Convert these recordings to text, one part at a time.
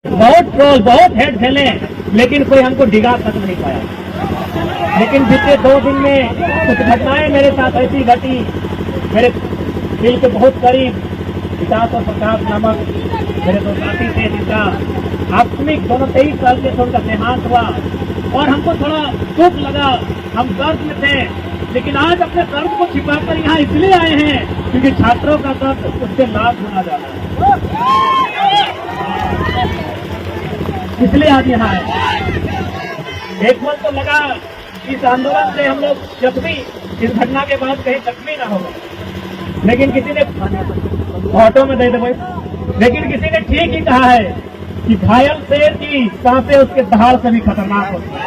बहुत ट्रोल, बहुत हेट झेले, लेकिन कोई हमको डिगा तक नहीं पाया। लेकिन बीते 2 दिन में कुछ घटनाएं मेरे साथ ऐसी घटी, मेरे दिल के बहुत करीब विकास और प्रकाश नामक मेरे 2 साथी थे, जिनका आकस्मिक दोनों 23 साल के उनका देहांत हुआ और हमको थोड़ा दुख लगा। हम दर्द में थे, लेकिन आज अपने दर्द को छिपाकर यहाँ इसलिए आए हैं क्योंकि छात्रों का दर्द उससे लाभ होना जाता है, इसलिए आज यहाँ आए। एक मन तो लगा इस आंदोलन से हम लोग जख्मी, इस घटना के बाद कहीं जख्मी ना हो, लेकिन किसी ने ऑटो में दे दे भाई, लेकिन किसी ने ठीक ही कहा है कि घायल शेर की सांसें उसके दहाड़ से भी खतरनाक होती है।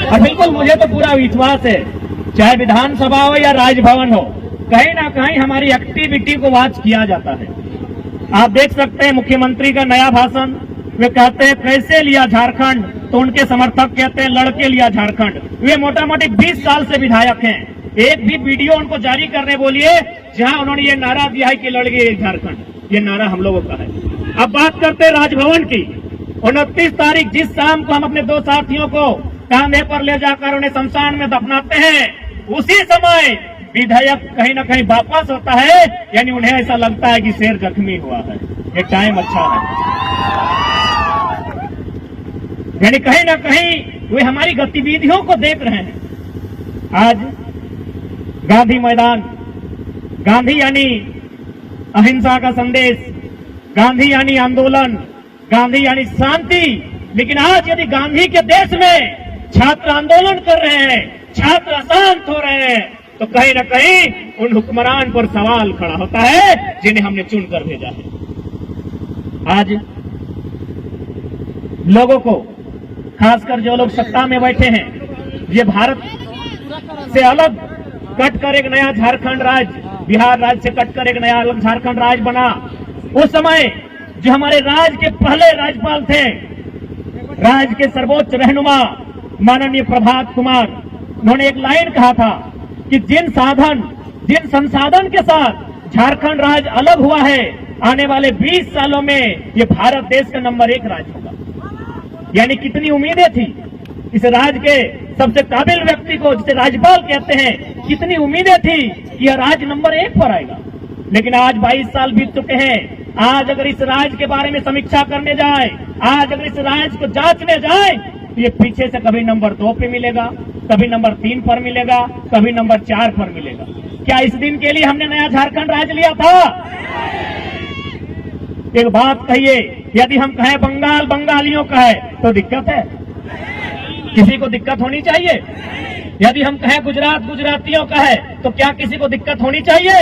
और बिल्कुल मुझे तो पूरा विश्वास है, चाहे विधानसभा हो या राजभवन हो, कहीं ना कहीं हमारी एक्टिविटी को वॉच किया जाता है। आप देख सकते हैं मुख्यमंत्री का नया भाषण, वे कहते हैं कैसे लिया झारखंड, तो उनके समर्थक कहते हैं लड़के लिया झारखंड। वे मोटा मोटी 20 साल से विधायक हैं, एक भी वीडियो उनको जारी करने बोलिए जहां उन्होंने ये नारा दिया है कि लड़के झारखंड, ये नारा हम लोगों का है। अब बात करते हैं राजभवन की। 29 तारीख जिस शाम को हम अपने 2 साथियों को कांधे पर ले जाकर उन्हें शमशान में दफनाते हैं, उसी समय विधायक कहीं ना कहीं वापस होता है, यानी उन्हें ऐसा लगता है कि शेर जख्मी हुआ है, ये टाइम अच्छा है। यानी कहीं ना कहीं वे हमारी गतिविधियों को देख रहे हैं। आज गांधी मैदान, गांधी यानी अहिंसा का संदेश, गांधी यानी आंदोलन, गांधी यानी शांति। लेकिन आज यदि गांधी के देश में छात्र आंदोलन कर रहे हैं, छात्र अशांत हो रहे हैं, तो कहीं ना कहीं उन हुक्मरान पर सवाल खड़ा होता है जिन्हें हमने चुनकर भेजा है। आज लोगों को, खासकर जो लोग सत्ता में बैठे हैं, ये भारत से अलग कटकर एक नया झारखंड राज्य, बिहार राज्य से कटकर एक नया अलग झारखंड राज्य बना। उस समय जो हमारे राज्य के पहले राज्यपाल थे, राज्य के सर्वोच्च रहनुमा माननीय प्रभात कुमार, उन्होंने एक लाइन कहा था कि जिन संसाधन के साथ झारखंड राज्य अलग हुआ है, आने वाले 20 सालों में ये भारत देश का नंबर 1 राज्य होगा। यानी कितनी उम्मीदें थी इस राज्य के सबसे काबिल व्यक्ति को, जिसे राज्यपाल कहते हैं, कितनी उम्मीदें थी कि यह राज्य नंबर 1 पर आएगा। लेकिन आज 22 साल बीत चुके हैं। आज अगर इस राज्य के बारे में समीक्षा करने जाए, आज अगर इस राज्य को जांचने जाए, तो ये पीछे से कभी नंबर 2 पे मिलेगा, कभी नंबर 3 पर मिलेगा, कभी नंबर 4 पर मिलेगा। क्या इस दिन के लिए हमने नया झारखंड राज्य लिया था? एक बात कहिए, यदि हम कहें बंगाल बंगालियों का है तो दिक्कत है? किसी को दिक्कत होनी चाहिए? यदि हम कहें गुजरात गुजरातियों का है तो क्या किसी को दिक्कत होनी चाहिए?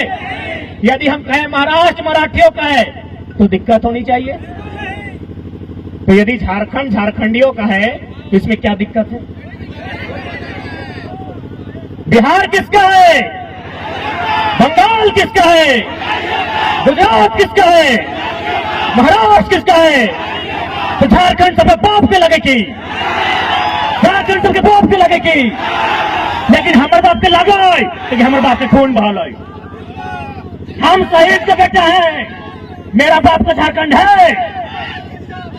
यदि हम कहें महाराष्ट्र मराठियों का है तो दिक्कत होनी चाहिए? तो यदि झारखंड झारखंडियों का है तो इसमें क्या दिक्कत है? बिहार किसका है? बंगाल किसका है? गुजरात किसका है? महाराष्ट्र किसका है? तो झारखंड सबके बाप के लगेगी, झारखंड सबके बाप के लगेगी। लेकिन हमारे बाप के लगा, लेकिन हमारे बाप के खून बहा लाई। हम शहीद के बेटा हैं, मेरा बाप का झारखंड है,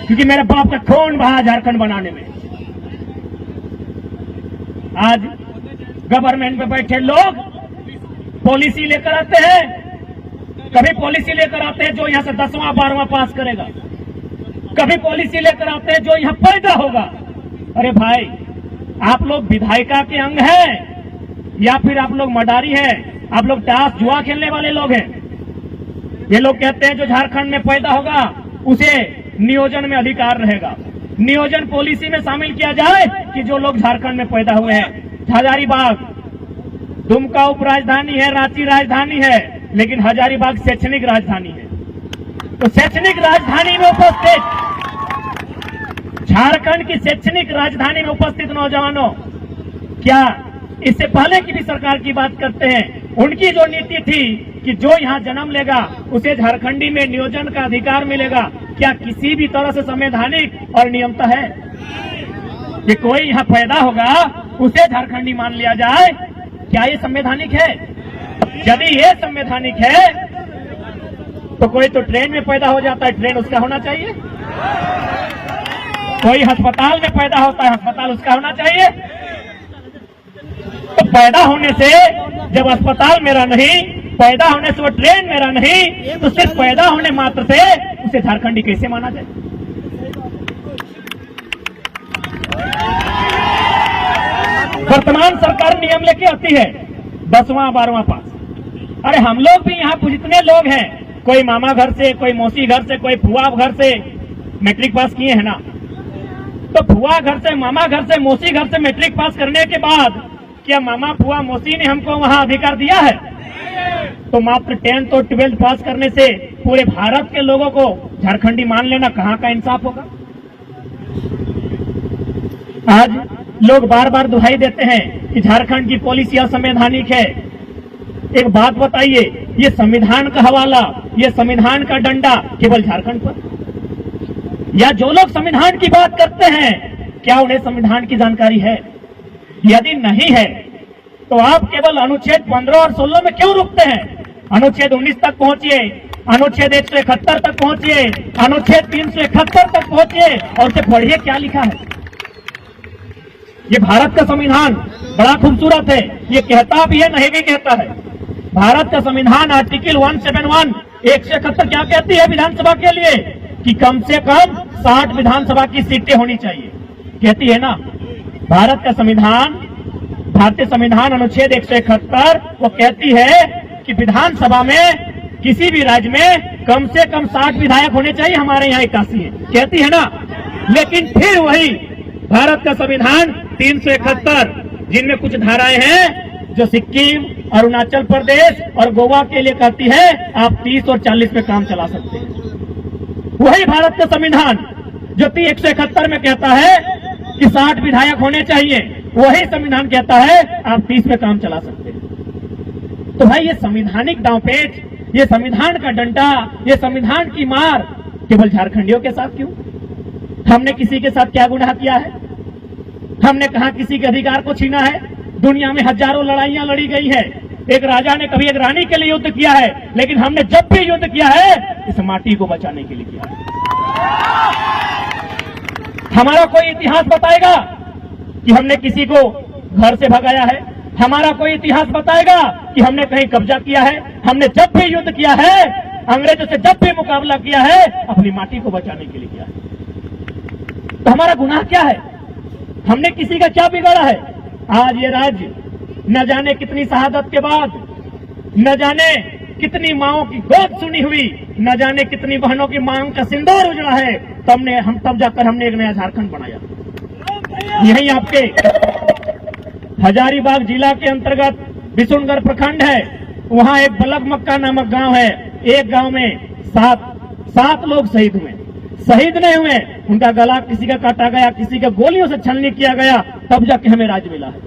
क्योंकि मेरे बाप का खून बहा झारखंड बनाने में। आज गवर्नमेंट में बैठे लोग पॉलिसी लेकर आते हैं, कभी पॉलिसी लेकर आते हैं जो यहां से 10वां 12वां पास करेगा, कभी पॉलिसी लेकर आते हैं जो यहां पैदा होगा। अरे भाई, आप लोग विधायिका के अंग हैं या फिर आप लोग मडारी हैं? आप लोग ताश जुआ खेलने वाले लोग हैं। ये लोग कहते हैं जो झारखंड में पैदा होगा उसे नियोजन में अधिकार रहेगा। नियोजन पॉलिसी में शामिल किया जाए कि जो लोग झारखंड में पैदा हुए हैं। हजारीबाग दुमका उप राजधानी है, रांची राजधानी है, लेकिन हजारीबाग शैक्षणिक राजधानी है। तो शैक्षणिक राजधानी में उपस्थित, झारखंड की शैक्षणिक राजधानी में उपस्थित नौजवानों, क्या इससे पहले की भी सरकार की बात करते हैं, उनकी जो नीति थी कि जो यहां जन्म लेगा उसे झारखंडी में नियोजन का अधिकार मिलेगा, क्या किसी भी तरह से संवैधानिक और नियमता है कि कोई यहां पैदा होगा उसे झारखंडी मान लिया जाए? क्या ये संवैधानिक है? यदि ये संवैधानिक है तो कोई तो ट्रेन में पैदा हो जाता है, ट्रेन उसका होना चाहिए। कोई अस्पताल में पैदा होता है, अस्पताल उसका होना चाहिए। तो पैदा होने से जब अस्पताल मेरा नहीं, पैदा होने से वो ट्रेन मेरा नहीं, तो सिर्फ पैदा होने मात्र से उसे झारखंडी कैसे माना जाए? वर्तमान सरकार नियम लेके आती है 10वां 12वां पास। अरे हम लोग भी यहाँ जितने लोग हैं, कोई मामा घर से, कोई मौसी घर से, कोई फुआ घर से मैट्रिक पास किए हैं ना। तो फुआ घर से, मामा घर से, मौसी घर से मैट्रिक पास करने के बाद क्या मामा फुआ मौसी ने हमको वहां अधिकार दिया है? तो मात्र 10th और 12th पास करने से पूरे भारत के लोगों को झारखंडी मान लेना कहां का इंसाफ होगा? आज लोग बार बार दुहाई देते हैं कि झारखंड की पॉलिसी असंवैधानिक है। एक बात बताइए, ये संविधान का हवाला, ये संविधान का डंडा केवल झारखंड पर, या जो लोग संविधान की बात करते हैं क्या उन्हें संविधान की जानकारी है? यदि नहीं है तो आप केवल अनुच्छेद 15 और 16 में क्यों रुकते हैं? अनुच्छेद 19 तक पहुंचिए, अनुच्छेद 171 तक पहुंचिए, अनुच्छेद 371 तक पहुंचिए और उसे पढ़िए क्या लिखा है। ये भारत का संविधान बड़ा खूबसूरत है, ये कहता भी है नहीं भी कहता है। भारत का संविधान आर्टिकल 171 171 क्या कहती है विधानसभा के लिए? कि कम से कम 60 विधानसभा की सीटें होनी चाहिए, कहती है ना। भारत का संविधान, भारतीय संविधान अनुच्छेद 171 वो कहती है कि विधानसभा में किसी भी राज्य में कम से कम 60 विधायक होने चाहिए। हमारे यहाँ 81 है, कहती है ना। लेकिन फिर वही भारत का संविधान 371 जिनमें कुछ धाराएं हैं जो सिक्किम, अरुणाचल प्रदेश और गोवा के लिए कहती है आप 30 और 40 में काम चला सकते हैं। वही भारत का संविधान जो 171 में कहता है कि 60 विधायक होने चाहिए, वही संविधान कहता है आप 30 में काम चला सकते हैं। तो भाई ये संवैधानिक दांवपेच, ये संविधान का डंडा, ये संविधान की मार केवल झारखंडियों के साथ क्यों? हमने किसी के साथ क्या गुनाह किया है? हमने कहा किसी के अधिकार को छीना है? दुनिया में हजारों लड़ाइयां लड़ी गई है। एक राजा ने कभी एक रानी के लिए युद्ध किया है, लेकिन हमने जब भी युद्ध किया है इस माटी को बचाने के लिए किया है। हमारा कोई इतिहास बताएगा कि हमने किसी को घर से भगाया है? हमारा कोई इतिहास बताएगा कि हमने कहीं कब्जा किया है? हमने जब भी युद्ध किया है, अंग्रेजों से जब भी मुकाबला किया है, अपनी माटी को बचाने के लिए किया है। तो हमारा गुनाह क्या है? हमने किसी का क्या बिगाड़ा है? आज ये राज्य न जाने कितनी शहादत के बाद, न जाने कितनी माओं की गोद सुनी हुई, न जाने कितनी बहनों की मांग का सिंदूर उजड़ा है, तब जाकर हमने एक नया झारखंड बनाया। यही आपके हजारीबाग जिला के अंतर्गत बिशुनगढ़ प्रखंड है, वहां एक बलग मक्का नामक गांव है। एक गांव में सात लोग शहीद हुए। शहीद नहीं हुए, उनका गला किसी का काटा गया, किसी का गोलियों से छलनी किया गया, तब जाके हमें राज्य मिला है।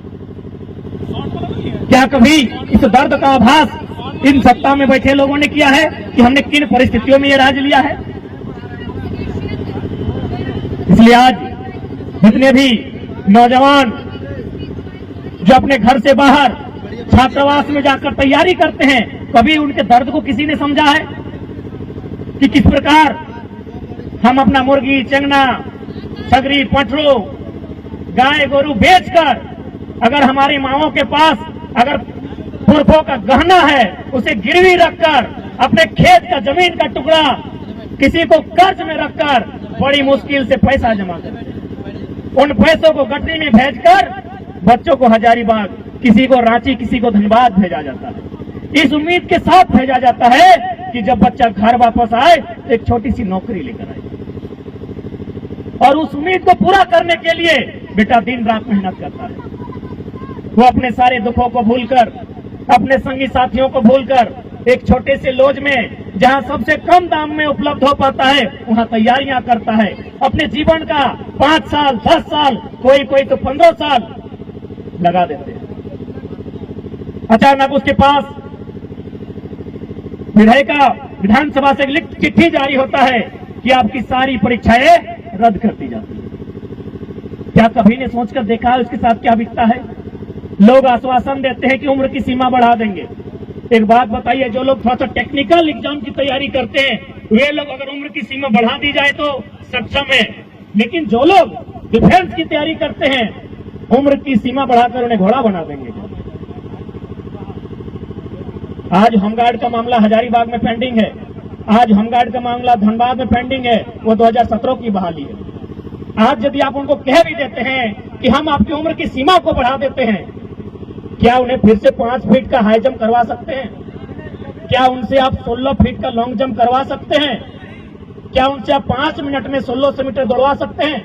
क्या कभी इस दर्द का आभास इन सत्ता में बैठे लोगों ने किया है कि हमने किन परिस्थितियों में ये राज्य लिया है? इसलिए आज जितने भी नौजवान जो अपने घर से बाहर छात्रावास में जाकर तैयारी करते हैं, कभी उनके दर्द को किसी ने समझा है कि किस प्रकार हम अपना मुर्गी, चंगना, छगरी, पटरू, गाय गोरू बेचकर अगर हमारी माओं के पास अगर पुरखों का गहना है उसे गिरवी रखकर अपने खेत का जमीन का टुकड़ा किसी को कर्ज में रखकर बड़ी मुश्किल से पैसा जमा करते हैं। उन पैसों को गठरी में भेजकर बच्चों को हजारीबाग, किसी को रांची, किसी को धनबाद भेजा जाता है। इस उम्मीद के साथ भेजा जाता है कि जब बच्चा घर वापस आए तो एक छोटी सी नौकरी लेकर आए। और उस उम्मीद को पूरा करने के लिए बेटा दिन रात मेहनत करता है। वो अपने सारे दुखों को भूलकर, अपने संगी साथियों को भूलकर एक छोटे से लॉज में जहां सबसे कम दाम में उपलब्ध हो पाता है वहां तैयारियां करता है। अपने जीवन का 5 साल, 10 साल, कोई तो 15 साल लगा देते हैं। अचानक उसके पास विधानसभा से लिखित चिट्ठी जारी होता है कि आपकी सारी परीक्षाएं रद्द कर दी जाती है। क्या कभी ने सोचकर देखा है उसके साथ क्या बीतता है? लोग आश्वासन देते हैं कि उम्र की सीमा बढ़ा देंगे, एक बात बताइए, जो लोग थोड़ा सा टेक्निकल एग्जाम की तैयारी करते हैं वे लोग अगर उम्र की सीमा बढ़ा दी जाए तो सक्षम है, लेकिन जो लोग डिफेंस की तैयारी करते हैं उम्र की सीमा बढ़ाकर उन्हें घोड़ा बना देंगे। आज होमगार्ड का मामला हजारीबाग में पेंडिंग है, आज होमगार्ड का मामला धनबाद में पेंडिंग है, वो 2017 की बहाली है। आज यदि आप उनको कह भी देते हैं कि हम आपकी उम्र की सीमा को बढ़ा देते हैं, क्या उन्हें फिर से 5 फीट का हाई जंप करवा सकते हैं? क्या उनसे आप 16 फीट का लॉन्ग जंप करवा सकते हैं? क्या उनसे आप 5 मिनट में 1600 मीटर दौड़वा सकते हैं?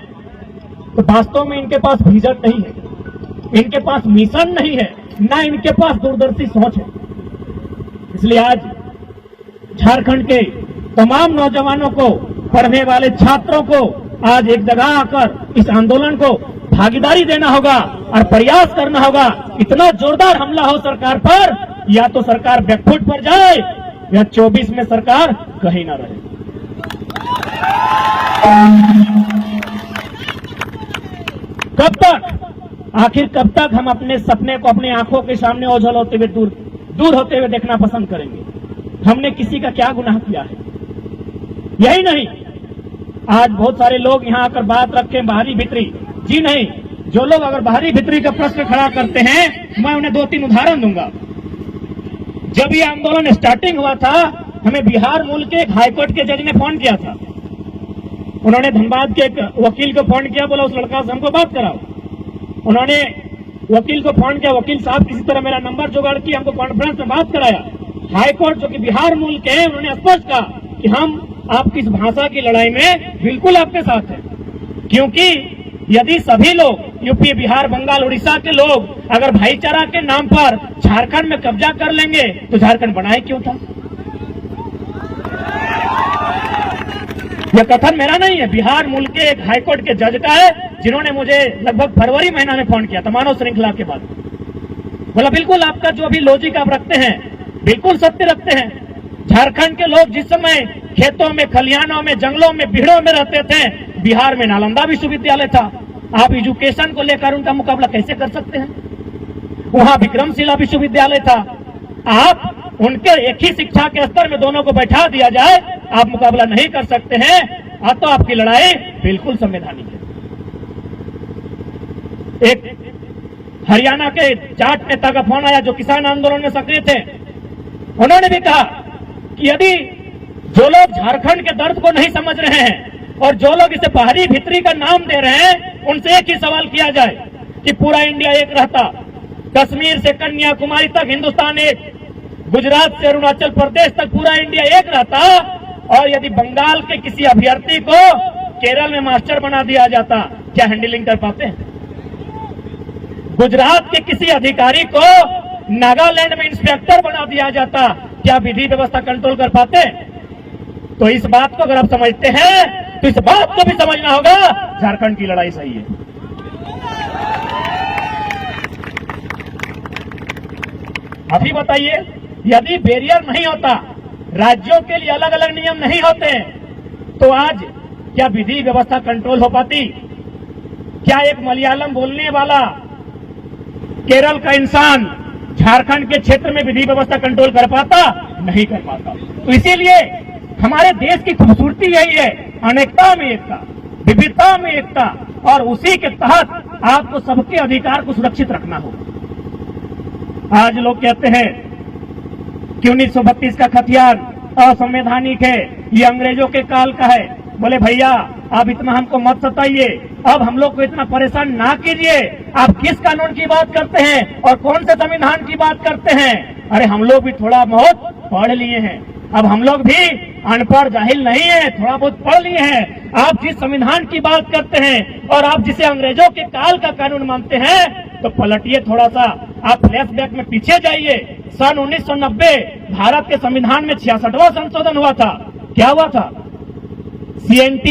तो वास्तव में इनके पास विजन नहीं है, इनके पास मिशन नहीं है, ना इनके पास दूरदर्शी सोच है। इसलिए आज झारखंड के तमाम नौजवानों को, पढ़ने वाले छात्रों को आज एक जगह आकर इस आंदोलन को भागीदारी देना होगा और प्रयास करना होगा। इतना जोरदार हमला हो सरकार पर, या तो सरकार बैकफुट पर जाए या 24 में सरकार कहीं ना रहे। कब तक, आखिर कब तक हम अपने सपने को अपनी आंखों के सामने ओझल होते हुए दूर होते हुए देखना पसंद करेंगे? हमने किसी का क्या गुनाह किया है? यही नहीं, आज बहुत सारे लोग यहां आकर बात रखें बाहरी भीतरी। जी नहीं, जो लोग अगर बाहरी भीतरी का प्रश्न खड़ा करते हैं मैं उन्हें 2-3 उदाहरण दूंगा। जब ये आंदोलन स्टार्टिंग हुआ था, हमें बिहार मूल के एक हाईकोर्ट के जज ने फोन किया था। उन्होंने धनबाद के एक वकील को फोन किया, बोला उस लड़का से हमको बात कराओ। उन्होंने वकील को फोन किया, वकील साहब किसी तरह मेरा नंबर जुगाड़ किया, हमको कॉन्फ्रेंस में बात कराया। हाईकोर्ट जो कि बिहार मूल के हैं, उन्होंने स्पष्ट कहा कि हम आपकी इस भाषा की लड़ाई में बिल्कुल आपके साथ हैं, क्योंकि यदि सभी लोग यूपी, बिहार, बंगाल, उड़ीसा के लोग अगर भाईचारा के नाम पर झारखंड में कब्जा कर लेंगे तो झारखंड बनाए क्यों था? यह कथन मेरा नहीं है, बिहार मूल के एक हाईकोर्ट के जज का है, जिन्होंने मुझे लगभग फरवरी महीना में फोन किया था मानव श्रृंखला के बाद। बोला बिल्कुल आपका जो भी लॉजिक आप रखते हैं बिल्कुल सत्य रखते हैं। झारखंड के लोग जिस समय खेतों में, खलिहानों में, जंगलों में, भीड़ों में रहते थे, बिहार में नालंदा विश्वविद्यालय था। आप एजुकेशन को लेकर उनका मुकाबला कैसे कर सकते हैं? वहां विक्रमशिला विश्वविद्यालय था। आप उनके एक ही शिक्षा के स्तर में दोनों को बैठा दिया जाए, आप मुकाबला नहीं कर सकते हैं। तो आपकी लड़ाई बिल्कुल संवैधानिक है। एक हरियाणा के जाट नेता का फोन आया जो किसान आंदोलन में सक्रिय थे। उन्होंने भी कहा कि यदि जो लोग झारखंड के दर्द को नहीं समझ रहे हैं और जो लोग इसे बाहरी भीतरी का नाम दे रहे हैं, उनसे एक ही सवाल किया जाए कि पूरा इंडिया एक रहता, कश्मीर से कन्याकुमारी तक हिंदुस्तान एक, गुजरात से अरुणाचल प्रदेश तक पूरा इंडिया एक रहता, और यदि बंगाल के किसी अभ्यर्थी को केरल में मास्टर बना दिया जाता, क्या हैंडलिंग कर पाते हैं? गुजरात के किसी अधिकारी को नागालैंड में इंस्पेक्टर बना दिया जाता, क्या विधि व्यवस्था कंट्रोल कर पाते? तो इस बात को अगर आप समझते हैं तो इस बात को भी समझना होगा, झारखंड की लड़ाई सही है। अभी बताइए, यदि बैरियर नहीं होता, राज्यों के लिए अलग अलग नियम नहीं होते, तो आज क्या विधि व्यवस्था कंट्रोल हो पाती? क्या एक मलयालम बोलने वाला केरल का इंसान झारखंड के क्षेत्र में विधि व्यवस्था कंट्रोल कर पाता? नहीं कर पाता। तो इसीलिए हमारे देश की खूबसूरती यही है, अनेकता में एकता, विविधता में एकता, और उसी के तहत आपको सबके अधिकार को सुरक्षित रखना होगा। आज लोग कहते हैं कि 1932 का खतियान असंवैधानिक है, ये अंग्रेजों के काल का है। बोले भैया आप इतना हमको मत सताइए, अब हम लोग को इतना परेशान ना कीजिए। आप किस कानून की बात करते हैं और कौन से संविधान की बात करते हैं? अरे हम लोग भी थोड़ा बहुत पढ़ लिए हैं, अब हम लोग भी अनपढ़ जाहिल नहीं है, थोड़ा बहुत पढ़ लिए हैं। आप जिस संविधान की बात करते हैं और आप जिसे अंग्रेजों के काल का कानून मानते हैं, तो पलटिए थोड़ा सा, आप फ्लैशबैक में पीछे जाइए। सन 1990 भारत के संविधान में 66वां संशोधन हुआ था। क्या हुआ था? CNT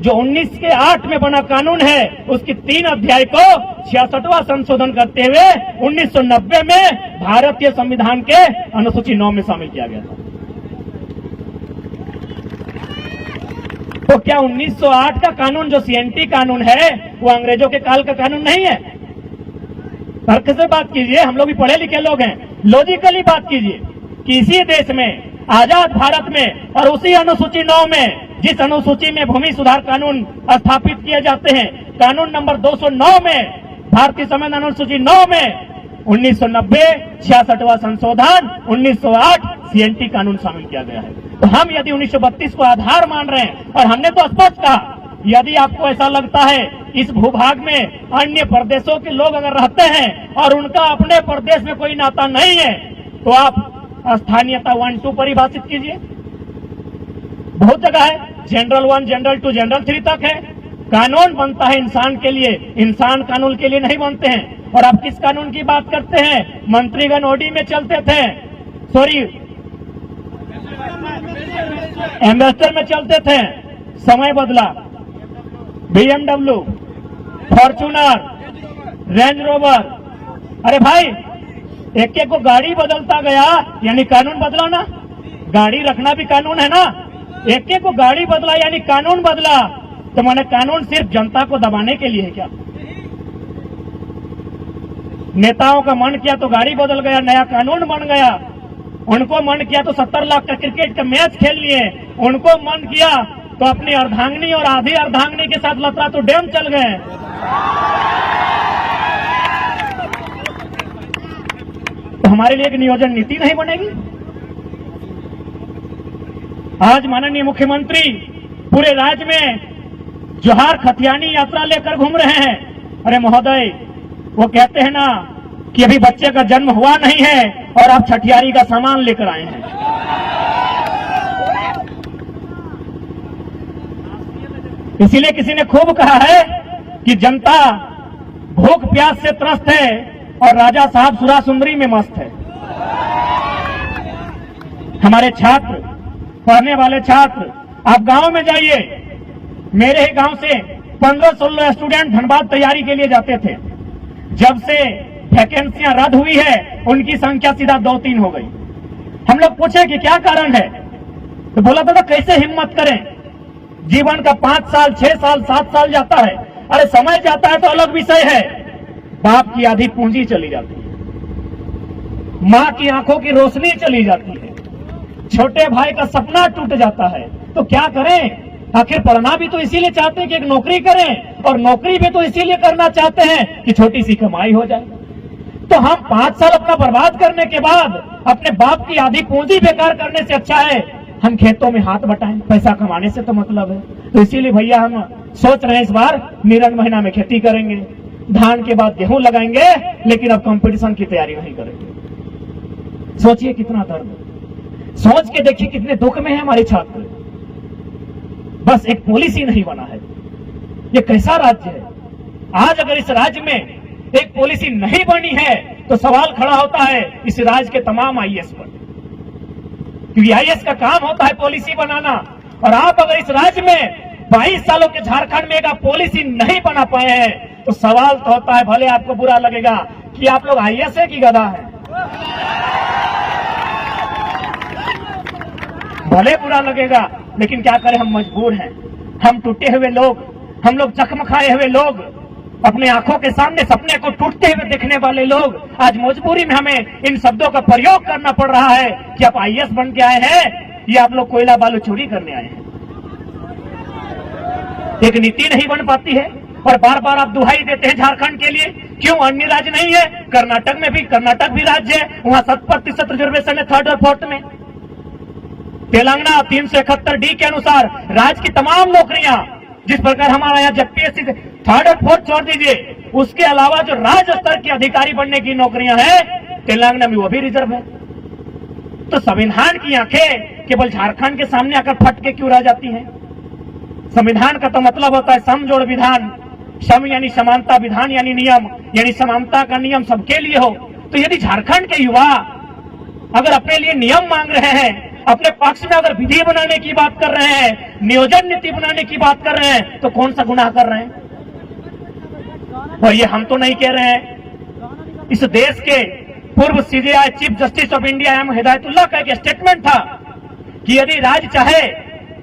जो 1908 में बना कानून है, उसकी 3 अध्याय को 66वां संशोधन करते हुए 1990 में भारतीय संविधान के अनुसूची 9 में शामिल किया गया था। तो क्या 1908 का कानून जो CNT कानून है वो अंग्रेजों के काल का कानून नहीं है? तर्क से बात कीजिए, हम लोग भी पढ़े लिखे लोग हैं, लॉजिकली बात कीजिए। कि इसी देश में, आजाद भारत में और उसी अनुसूची 9 में, जिस अनुसूची में भूमि सुधार कानून स्थापित किए जाते हैं, कानून नंबर 209 में, भारतीय संविधान अनुसूची 9 में 1990 66वां संशोधन 1908 CNT कानून शामिल किया गया है। तो हम यदि 1932 को आधार मान रहे हैं, और हमने तो स्पष्ट कहा, यदि आपको ऐसा लगता है इस भूभाग में अन्य प्रदेशों के लोग अगर रहते हैं और उनका अपने प्रदेश में कोई नाता नहीं है, तो आप स्थानीयता 1-2 परिभाषित कीजिए। बहुत जगह है, जनरल 1, जनरल 2, जनरल 3 तक है। कानून बनता है इंसान के लिए, इंसान कानून के लिए नहीं बनते हैं। और आप किस कानून की बात करते हैं? मंत्रीगण ओडी में चलते थे, सॉरी एम्बेसडर में चलते थे, समय बदला, BMW, फॉर्च्यूनर, रेंज रोवर। अरे भाई, एक एक को गाड़ी बदलता गया, यानी कानून बदला ना। गाड़ी रखना भी कानून है ना। एक एक को गाड़ी बदला यानी कानून बदला। तो मैंने कानून सिर्फ जनता को दबाने के लिए है क्या? नेताओं का मन किया तो गाड़ी बदल गया, नया कानून बन गया। उनको मन किया तो 70 लाख का क्रिकेट का मैच खेल लिए। उनको मन किया तो अपनी अर्धांगिनी और आधी अर्धांगिनी के साथ लतरा तो डैम चल गए। तो हमारे लिए एक नियोजन नीति नहीं बनेगी? आज माननीय मुख्यमंत्री पूरे राज्य में जोहार खतियानी यात्रा लेकर घूम रहे हैं। अरे महोदय, वो कहते हैं ना कि अभी बच्चे का जन्म हुआ नहीं है और आप छठियारी का सामान लेकर आए हैं। इसीलिए किसी ने खूब कहा है कि जनता भूख प्यास से त्रस्त है और राजा साहब सुरा सुंदरी में मस्त है। हमारे छात्र, पढ़ने वाले छात्र, आप गांव में जाइए। मेरे ही गांव से 15-16 स्टूडेंट धनबाद तैयारी के लिए जाते थे। जब से वैकेंसियां रद्द हुई है, उनकी संख्या सीधा 2-3 हो गई। हम लोग पूछे कि क्या कारण है, तो बोला था कैसे हिम्मत करें, जीवन का 5 साल, 6 साल, 7 साल जाता है। अरे समय जाता है तो अलग विषय है, बाप की आधी पूंजी चली जाती है, मां की आंखों की रोशनी चली जाती है, छोटे भाई का सपना टूट जाता है। तो क्या करें? आखिर पढ़ना भी तो इसीलिए चाहते हैं कि एक नौकरी करें, और नौकरी भी तो इसीलिए करना चाहते हैं कि छोटी सी कमाई हो जाए। तो हम 5 साल अपना बर्बाद करने के बाद अपने बाप की आधी पूंजी बेकार करने से अच्छा है हम खेतों में हाथ बटाएं। पैसा कमाने से तो मतलब है। तो इसीलिए भैया हम सोच रहे हैं इस बार निरन महीना में खेती करेंगे, धान के बाद गेहूं लगाएंगे, लेकिन अब कंपटीशन की तैयारी नहीं करेंगे। सोचिए कितना दर्द, सोच के देखिए कितने दुख में है हमारे छात्र। बस एक पॉलिसी नहीं बना है। ये कैसा राज्य है? आज अगर इस राज्य में एक पॉलिसी नहीं बनी है तो सवाल खड़ा होता है इस राज्य के तमाम IAS पर, क्योंकि IAS का काम होता है पॉलिसी बनाना। और आप अगर इस राज्य में 22 सालों के झारखंड में एक आप पॉलिसी नहीं बना पाए हैं तो सवाल तो होता है, भले आपको बुरा लगेगा कि आप लोग IAS है कि गधा है, भले बुरा लगेगा, लेकिन क्या करें, हम मजबूर हैं। हम टूटे हुए लोग, हम लोग जख्म खाए हुए लोग, अपने आंखों के सामने सपने को टूटते हुए देखने वाले लोग, आज मजबूरी में हमें इन शब्दों का प्रयोग करना पड़ रहा है कि आप IAS बन के आए हैं या आप लोग कोयला बालू चोरी करने आए हैं। एक नीति नहीं बन पाती है और बार बार आप दुहाई देते हैं झारखंड के लिए। क्यों अन्य राज्य नहीं है? कर्नाटक में भी, कर्नाटक भी राज्य है, वहां 7% रिजर्वेशन है 3rd और 4th में। तेलंगाना 371D के अनुसार राज्य की तमाम नौकरियां, जिस प्रकार हमारा यहाँ जब PSC 3rd और 4th छोड़ दीजिए, उसके अलावा जो राज्य स्तर के अधिकारी बनने की नौकरियां हैं तेलंगाना में, वो भी रिजर्व है। तो संविधान की आंखें केवल झारखंड के सामने आकर फट के क्यों रह जाती हैं? संविधान का तो मतलब होता है समजोड़ विधान, सम यानी समानता, विधान यानी नियम, यानी समानता का नियम सबके लिए हो। तो यदि झारखंड के युवा अगर अपने लिए नियम मांग रहे हैं, अपने पक्ष में अगर विधि बनाने की बात कर रहे हैं, नियोजन नीति बनाने की बात कर रहे हैं, तो कौन सा गुनाह कर रहे हैं? और ये हम तो नहीं कह रहे हैं, इस देश के पूर्व CJI chief justice of India M Hidayatullah का एक स्टेटमेंट था कि यदि राज्य चाहे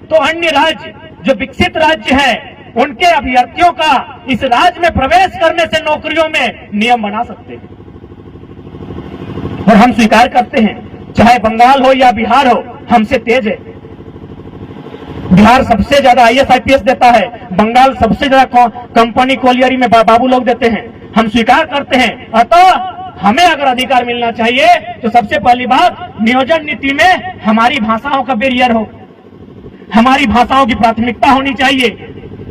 तो अन्य राज्य जो विकसित राज्य है उनके अभ्यर्थियों का इस राज्य में प्रवेश करने से नौकरियों में नियम बना सकते हैं। और हम स्वीकार करते हैं चाहे बंगाल हो या बिहार हो, हमसे तेज है। बिहार सबसे ज्यादा IAS IPS देता है, बंगाल सबसे ज्यादा कंपनी कोलियरी में बाबू लोग देते हैं, हम स्वीकार करते हैं। अतः हमें अगर अधिकार मिलना चाहिए तो सबसे पहली बात, नियोजन नीति में हमारी भाषाओं का बैरियर हो, हमारी भाषाओं की प्राथमिकता होनी चाहिए।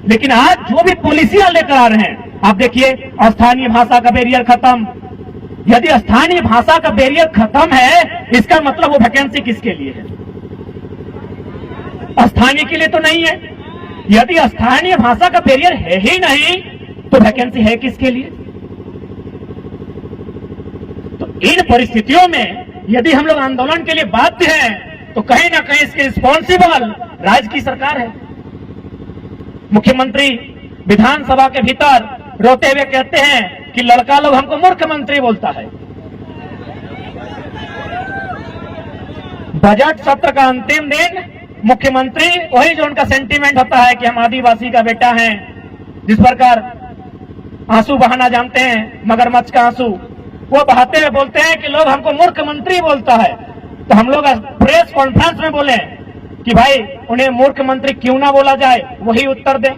लेकिन आज जो भी पॉलिसियां लेकर आ रहे हैं, आप देखिए, स्थानीय भाषा का बैरियर खत्म। यदि स्थानीय भाषा का बैरियर खत्म है, इसका मतलब वो वैकेंसी किसके लिए है? स्थानीय के लिए तो नहीं है। यदि स्थानीय भाषा का बैरियर है ही नहीं, तो वैकेंसी है किसके लिए? तो इन परिस्थितियों में यदि हम लोग आंदोलन के लिए बाध्य हैं, तो कहीं ना कहीं इसके रिस्पॉन्सिबल राज्य की सरकार है। मुख्यमंत्री विधानसभा के भीतर रोते हुए कहते हैं कि लड़का लोग हमको मूर्ख मंत्री बोलता है। बजट सत्र का अंतिम दिन मुख्यमंत्री वही जो उनका सेंटीमेंट होता है कि हम आदिवासी का बेटा हैं, जिस प्रकार आंसू बहाना जानते हैं, मगरमच्छ का आंसू, वो बहाते हुए बोलते हैं कि लोग हमको मूर्ख मंत्री बोलता है। तो हम लोग प्रेस कॉन्फ्रेंस में बोले कि भाई उन्हें मूर्ख मंत्री क्यों ना बोला जाए, वही उत्तर दें।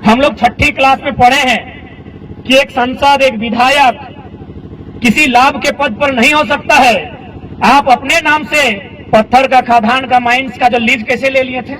हम लोग 6ठी क्लास में पढ़े हैं कि एक सांसद, एक विधायक किसी लाभ के पद पर नहीं हो सकता है। आप अपने नाम से पत्थर का, खादान का, माइंस का जो लीज कैसे ले लिए थे?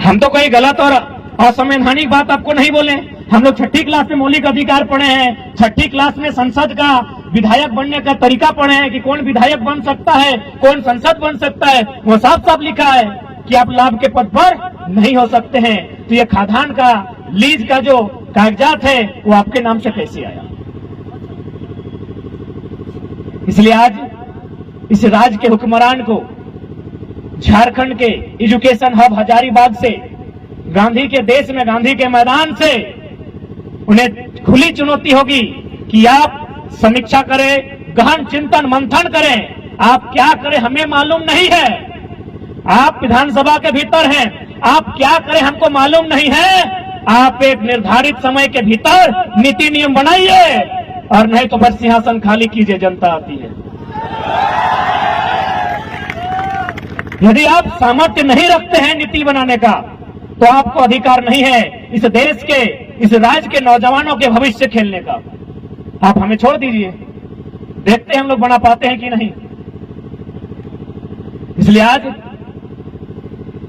हम तो कोई गलत और असंवैधानिक बात आपको नहीं बोले। हम लोग 6ठी क्लास में मौलिक अधिकार पढ़े हैं, 6ठी क्लास में संसद का, विधायक बनने का तरीका पढ़े हैं कि कौन विधायक बन सकता है, कौन संसद बन सकता है। वो साफ साफ लिखा है कि आप लाभ के पद पर नहीं हो सकते हैं। तो ये खादान का, लीज का जो कागजात है, वो आपके नाम से कैसे आया? इसलिए आज इस राज्य के हुक्मरान को झारखंड के एजुकेशन हब हजारीबाग से, गांधी के देश में, गांधी के मैदान से उन्हें खुली चुनौती होगी कि आप समीक्षा करें, गहन चिंतन मंथन करें। आप क्या करें हमें मालूम नहीं है, आप विधानसभा के भीतर हैं, आप क्या करें हमको मालूम नहीं है। आप एक निर्धारित समय के भीतर नीति नियम बनाइए, और नहीं तो बस सिंहासन खाली कीजिए, जनता आती है। यदि आप सामर्थ्य नहीं रखते हैं नीति बनाने का, तो आपको अधिकार नहीं है इस देश के, इस राज्य के नौजवानों के भविष्य खेलने का। आप हमें छोड़ दीजिए, देखते हैं हम लोग बना पाते हैं कि नहीं। इसलिए आज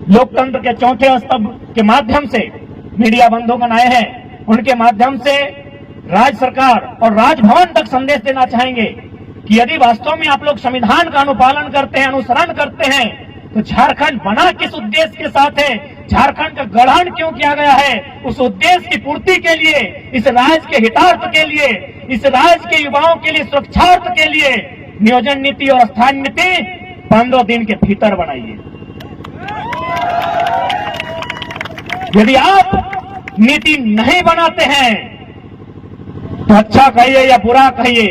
लोकतंत्र के चौथे स्तंभ के माध्यम से मीडिया बंधुगण आए हैं, उनके माध्यम से राज्य सरकार और राजभवन तक संदेश देना चाहेंगे कि यदि वास्तव में आप लोग संविधान का अनुपालन करते हैं, अनुसरण करते हैं, तो झारखंड बना किस उद्देश्य के साथ है, झारखंड का गठन क्यों किया गया है, उस उद्देश्य की पूर्ति के लिए, इस राज्य के हितार्थ के लिए, इस राज्य के युवाओं के लिए, सुरक्षार्थ के लिए नियोजन नीति और स्थानीय नीति 15 दिन के भीतर बनाइए। यदि आप नीति नहीं बनाते हैं, तो अच्छा कहिए या बुरा कहिए,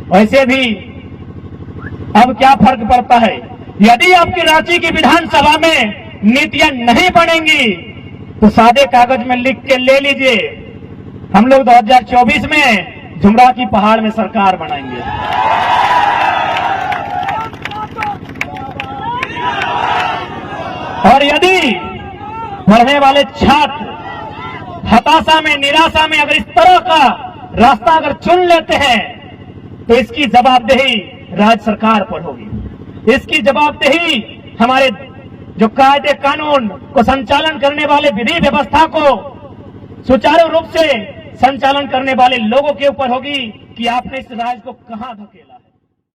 वैसे भी अब क्या फर्क पड़ता है। यदि आपकी रांची की विधानसभा में नीतियां नहीं बनेंगी, तो सादे कागज में लिख के ले लीजिए, हम लोग 2024 में झुमरा की पहाड़ में सरकार बनाएंगे। और यदि पढ़ने वाले छात्र हताशा में, निराशा में अगर इस तरह का रास्ता अगर चुन लेते हैं, तो इसकी जवाबदेही राज्य सरकार पर होगी। इसकी जवाबदेही हमारे जो कायदे कानून को संचालन करने वाले, विधि व्यवस्था को सुचारू रूप से संचालन करने वाले लोगों के ऊपर होगी कि आपने इस राज्य को कहां धकेला।